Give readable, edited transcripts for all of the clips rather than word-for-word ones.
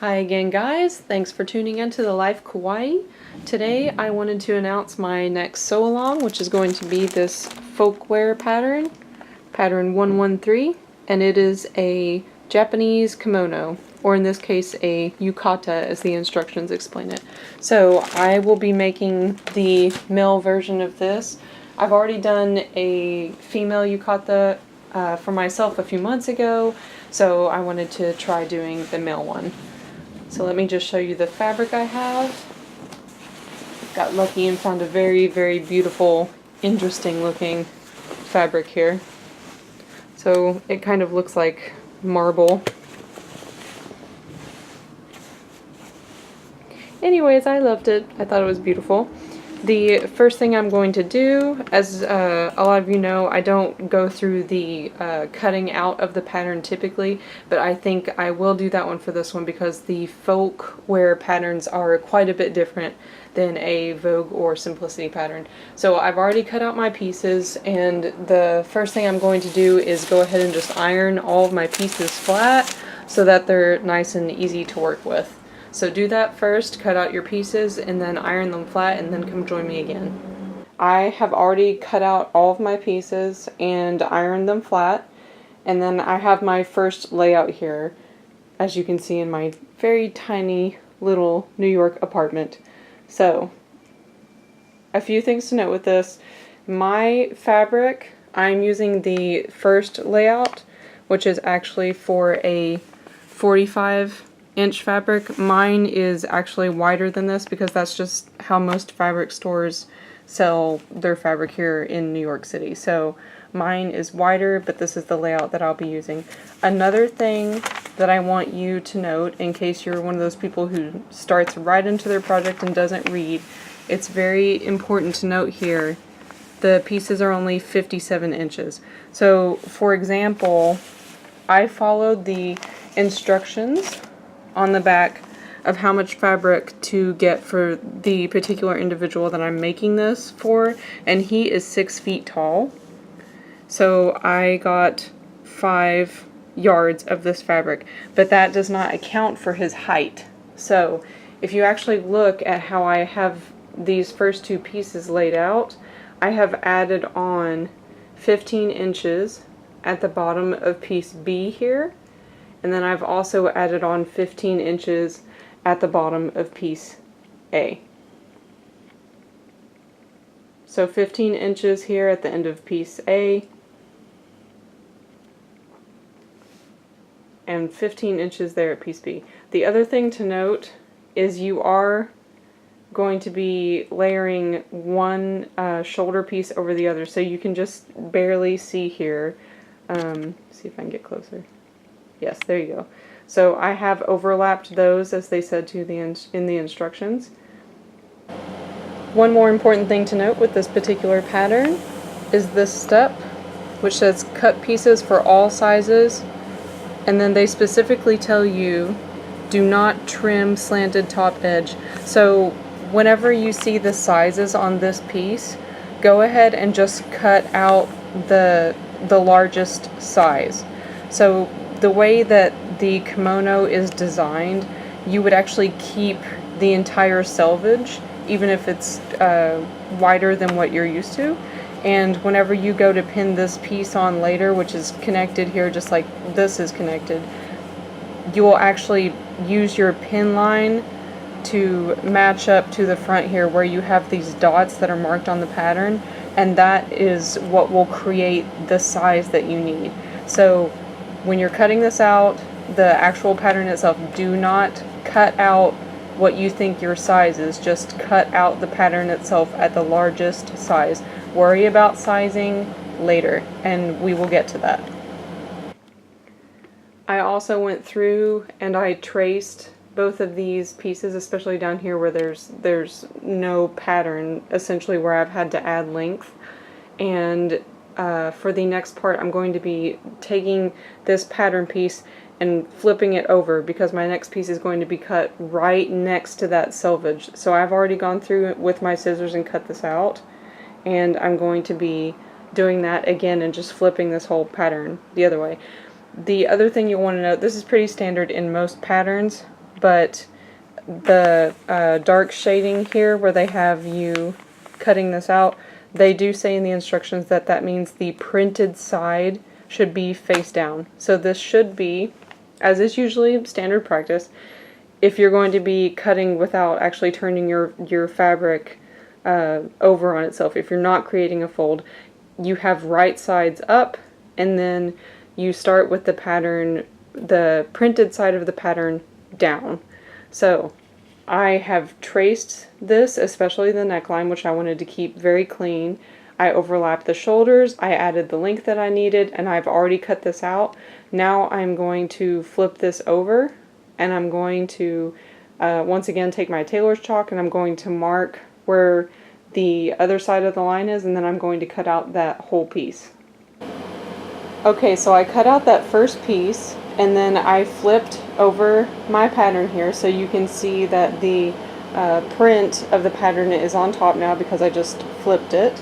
Hi again guys, thanks for tuning in to the Life Kawaii. Today I wanted to announce my next sew-along, which is going to be this Folkwear pattern, pattern 113, and it is a Japanese kimono, or in this case a yukata as the instructions explain it. So I will be making the male version of this. I've already done a female yukata for myself a few months ago, so I wanted to try doing the male one. So let me just show you the fabric I have. Got lucky and found a very, very beautiful, interesting looking fabric here. So it kind of looks like marble. Anyways, I loved it. I thought it was beautiful. The first thing I'm going to do, as a lot of you know, I don't go through the cutting out of the pattern typically, but I think I will do that one for this one because the Folkwear patterns are quite a bit different than a Vogue or Simplicity pattern. So I've already cut out my pieces, and the first thing I'm going to do is go ahead and just iron all of my pieces flat so that they're nice and easy to work with. So do that first, cut out your pieces, and then iron them flat, and then come join me again. I have already cut out all of my pieces and ironed them flat, and then I have my first layout here, as you can see in my very tiny little New York apartment. So, a few things to note with this. My fabric, I'm using the first layout, which is actually for a 45-inch fabric. Mine is actually wider than this because that's just how most fabric stores sell their fabric here in New York City. So mine is wider, but this is the layout that I'll be using. Another thing that I want you to note, in case you're one of those people who starts right into their project and doesn't read, it's very important to note here the pieces are only 57 inches. So for example, I followed the instructions on the back of how much fabric to get for the particular individual that I'm making this for, and he is 6 feet tall. So I got 5 yards of this fabric, but that does not account for his height. So if you actually look at how I have these first two pieces laid out, I have added on 15 inches at the bottom of piece B here, and then I've also added on 15 inches at the bottom of piece A. So 15 inches here at the end of piece A, and 15 inches there at piece B. The other thing to note is you are going to be layering one shoulder piece over the other, so you can just barely see here. See if I can get closer. Yes, there you go. So I have overlapped those as they said to in the instructions. One more important thing to note with this particular pattern is this step, which says cut pieces for all sizes, and then they specifically tell you do not trim slanted top edge. So whenever you see the sizes on this piece, go ahead and just cut out the largest size. So the way that the kimono is designed, you would actually keep the entire selvage, even if it's wider than what you're used to. And whenever you go to pin this piece on later, which is connected here just like this is connected, you will actually use your pin line to match up to the front here where you have these dots that are marked on the pattern, and that is what will create the size that you need. So when you're cutting this out, the actual pattern itself, do not cut out what you think your size is, just cut out the pattern itself at the largest size. Worry about sizing later, and we will get to that. I also went through and I traced both of these pieces, especially down here where there's no pattern, essentially where I've had to add length. And for the next part, I'm going to be taking this pattern piece and flipping it over because my next piece is going to be cut right next to that selvage. So I've already gone through it with my scissors and cut this out, and I'm going to be doing that again and just flipping this whole pattern the other way. The other thing you want to know, this is pretty standard in most patterns, but the dark shading here where they have you cutting this out, they do say in the instructions that that means the printed side should be face down. So this should be, as is usually standard practice, if you're going to be cutting without actually turning your fabric over on itself, if you're not creating a fold, you have right sides up, and then you start with the pattern, the printed side of the pattern down. So I have traced this, especially the neckline, which I wanted to keep very clean. I overlapped the shoulders, I added the length that I needed, and I've already cut this out. Now I'm going to flip this over, and I'm going to once again take my tailor's chalk, and I'm going to mark where the other side of the line is, and then I'm going to cut out that whole piece. Okay, so I cut out that first piece, and then I flipped over my pattern here so you can see that the print of the pattern is on top now because I just flipped it.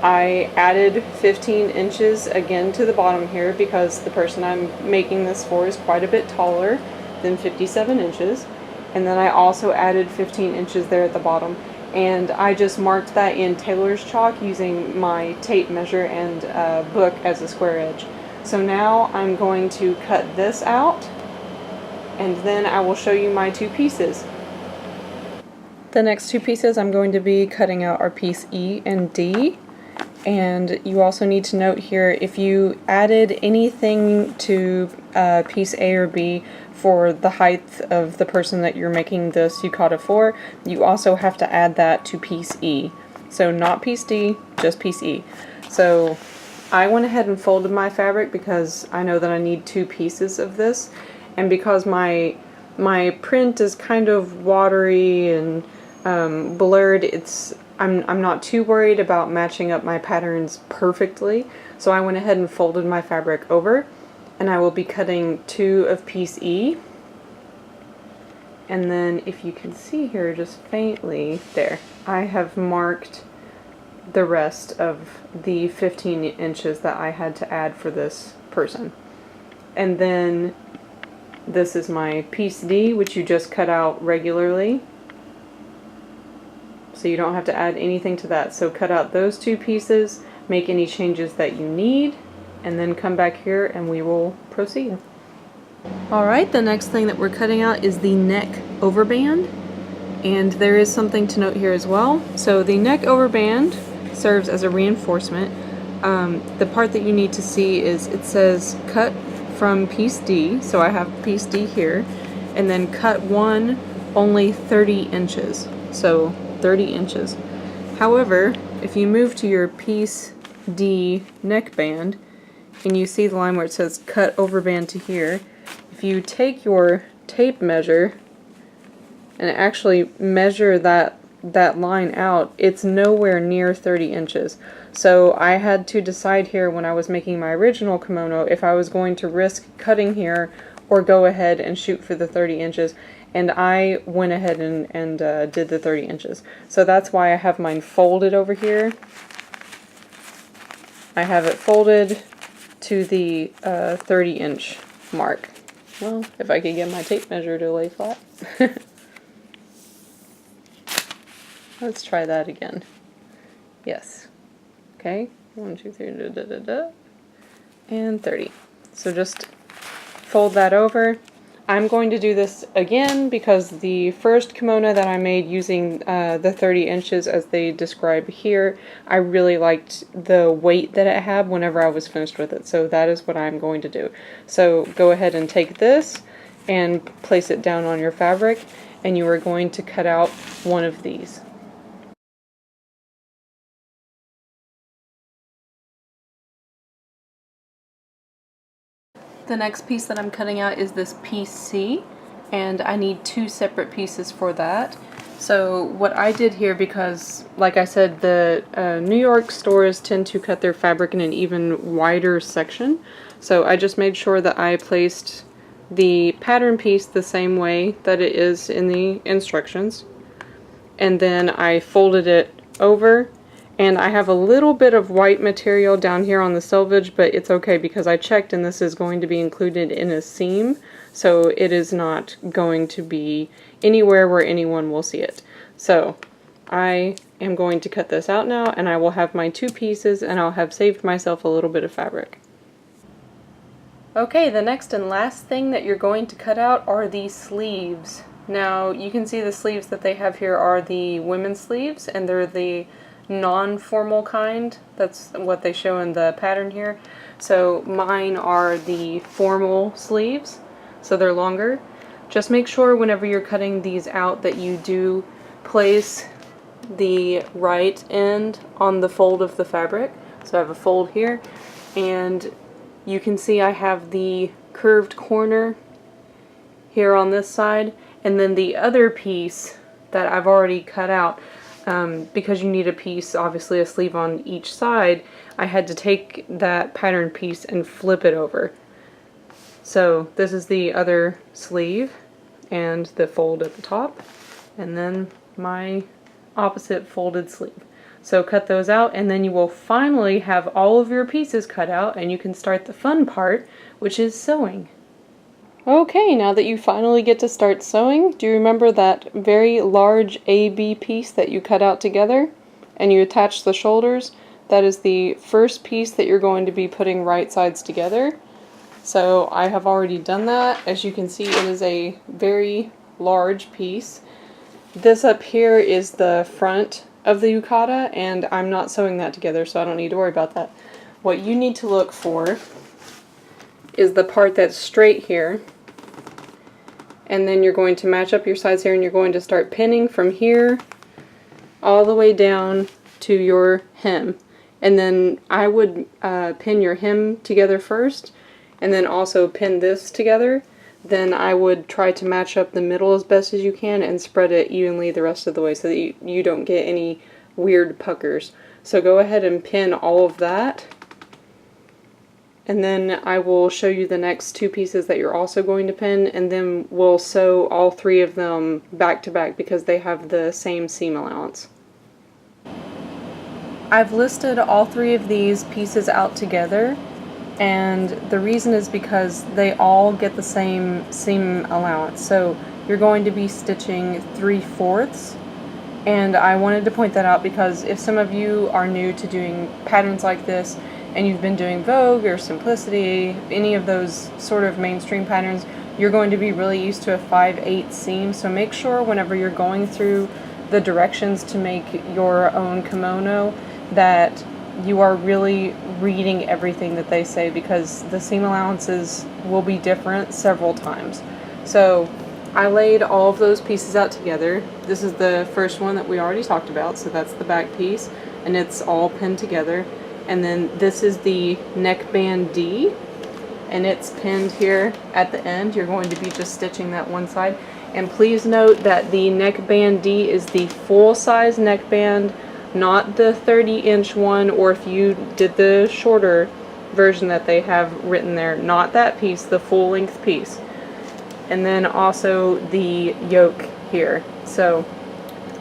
I added 15 inches again to the bottom here because the person I'm making this for is quite a bit taller than 57 inches. And then I also added 15 inches there at the bottom. And I just marked that in tailor's chalk using my tape measure and book as a square edge. So now I'm going to cut this out, and then I will show you my two pieces. The next two pieces I'm going to be cutting out are piece E and D. And you also need to note here, if you added anything to piece A or B for the height of the person that you're making this yukata for, you also have to add that to piece E. So not piece D, just piece E. So I went ahead and folded my fabric because I know that I need two pieces of this, and because my print is kind of watery and blurred, I'm not too worried about matching up my patterns perfectly, so I went ahead and folded my fabric over, and I will be cutting two of piece E. And then if you can see here just faintly, there, I have marked the rest of the 15 inches that I had to add for this person. And then this is my piece D, which you just cut out regularly. So you don't have to add anything to that. So cut out those two pieces, make any changes that you need, and then come back here and we will proceed. Alright, the next thing that we're cutting out is the neck overband. And there is something to note here as well. So the neck overband serves as a reinforcement. The part that you need to see is it says cut from piece D, so I have piece D here, and then cut one only 30 inches. So 30 inches. However, if you move to your piece D neckband and you see the line where it says cut overband to here, if you take your tape measure and actually measure that line out, it's nowhere near 30 inches. So I had to decide here when I was making my original kimono if I was going to risk cutting here or go ahead and shoot for the 30 inches. And I went ahead and did the 30 inches. So that's why I have mine folded over here. I have it folded to the 30-inch mark. Well, if I could get my tape measure to lay flat. Let's try that again. Yes. Okay. 1, 2, 3, da, da, da, da. And 30. So just fold that over. I'm going to do this again because the first kimono that I made using the 30 inches as they describe here, I really liked the weight that it had whenever I was finished with it. So that is what I'm going to do. So go ahead and take this and place it down on your fabric, and you are going to cut out one of these. The next piece that I'm cutting out is this piece C, and I need two separate pieces for that. So what I did here, because like I said, the New York stores tend to cut their fabric in an even wider section, so I just made sure that I placed the pattern piece the same way that it is in the instructions, and then I folded it over. And I have a little bit of white material down here on the selvage, but it's okay because I checked and this is going to be included in a seam. so it is not going to be anywhere where anyone will see it. So I am going to cut this out now, and I will have my 2 pieces, and I'll have saved myself a little bit of fabric. Okay, the next and last thing that you're going to cut out are the sleeves. Now, you can see the sleeves that they have here are the women's sleeves, and they're the non-formal kind. That's what they show in the pattern here. So mine are the formal sleeves, so they're longer. Just make sure whenever you're cutting these out that you do place the right end on the fold of the fabric. So I have a fold here, and you can see I have the curved corner here on this side, and then the other piece that I've already cut out, because you need a piece, obviously a sleeve on each side, I had to take that pattern piece and flip it over. So this is the other sleeve and the fold at the top, and then my opposite folded sleeve. So cut those out, and then you will finally have all of your pieces cut out, and you can start the fun part, which is sewing. Okay, now that you finally get to start sewing, do you remember that very large AB piece that you cut out together and you attached the shoulders? That is the first piece that you're going to be putting right sides together. So I have already done that. As you can see, it is a very large piece. This up here is the front of the yukata, and I'm not sewing that together, so I don't need to worry about that. What you need to look for is the part that's straight here, and then you're going to match up your sides here, and you're going to start pinning from here all the way down to your hem. And then I would pin your hem together first, and then also pin this together. Then I would try to match up the middle as best as you can and spread it evenly the rest of the way so that you don't get any weird puckers. So go ahead and pin all of that, and then I will show you the next 2 pieces that you're also going to pin, and then we'll sew all 3 of them back to back because they have the same seam allowance. I've listed all 3 of these pieces out together, and the reason is because they all get the same seam allowance. So you're going to be stitching 3/4, and I wanted to point that out because if some of you are new to doing patterns like this and you've been doing Vogue or Simplicity, any of those sort of mainstream patterns, you're going to be really used to a 5/8 seam. So make sure whenever you're going through the directions to make your own kimono that you are really reading everything that they say, because the seam allowances will be different several times. So I laid all of those pieces out together. This is the first one that we already talked about, so that's the back piece, and it's all pinned together. And then this is the neckband D, and it's pinned here at the end. You're going to be just stitching that one side. And please note that the neckband D is the full size neckband, not the 30-inch one, or if you did the shorter version that they have written there, not that piece, the full length piece. And then also the yoke here. So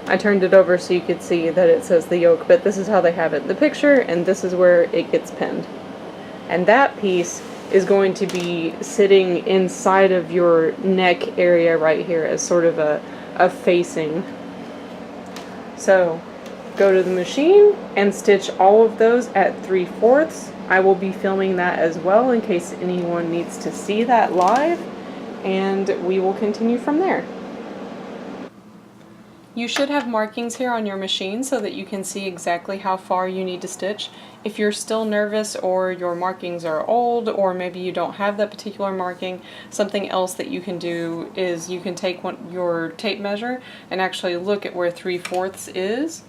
I turned it over so you could see that it says the yoke, but this is how they have it in the picture, and this is where it gets pinned. And that piece is going to be sitting inside of your neck area right here as sort of a facing. So go to the machine and stitch all of those at 3/4. I will be filming that as well in case anyone needs to see that live, and we will continue from there. You should have markings here on your machine so that you can see exactly how far you need to stitch. If you're still nervous or your markings are old, or maybe you don't have that particular marking, something else that you can do is you can take your tape measure and actually look at where 3/4 is,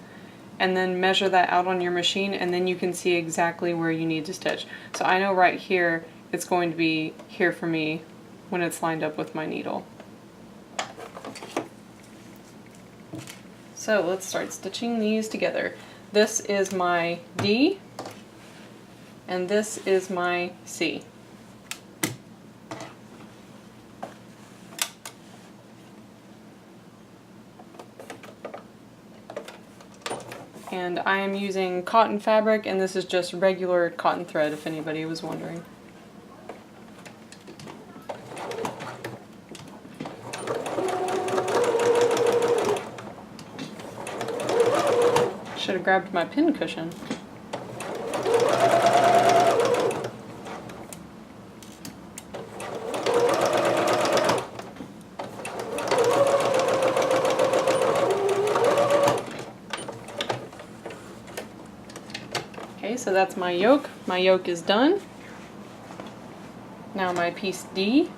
and then measure that out on your machine, and then you can see exactly where you need to stitch. So I know right here it's going to be here for me when it's lined up with my needle. So let's start stitching these together. This is my D, and this is my C. And I am using cotton fabric, and this is just regular cotton thread if anybody was wondering. Should have grabbed my pin cushion. Okay, so that's my yoke. My yoke is done. Now my piece D.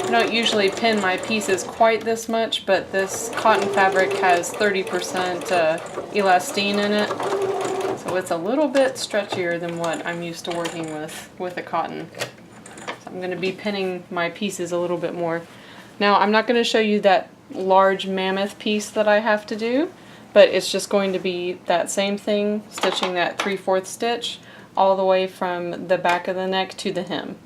I don't usually pin my pieces quite this much, but this cotton fabric has 30% elastane in it, so it's a little bit stretchier than what I'm used to working with a cotton. So I'm going to be pinning my pieces a little bit more. Now I'm not going to show you that large mammoth piece that I have to do, but it's just going to be that same thing, stitching that 3/4 stitch all the way from the back of the neck to the hem.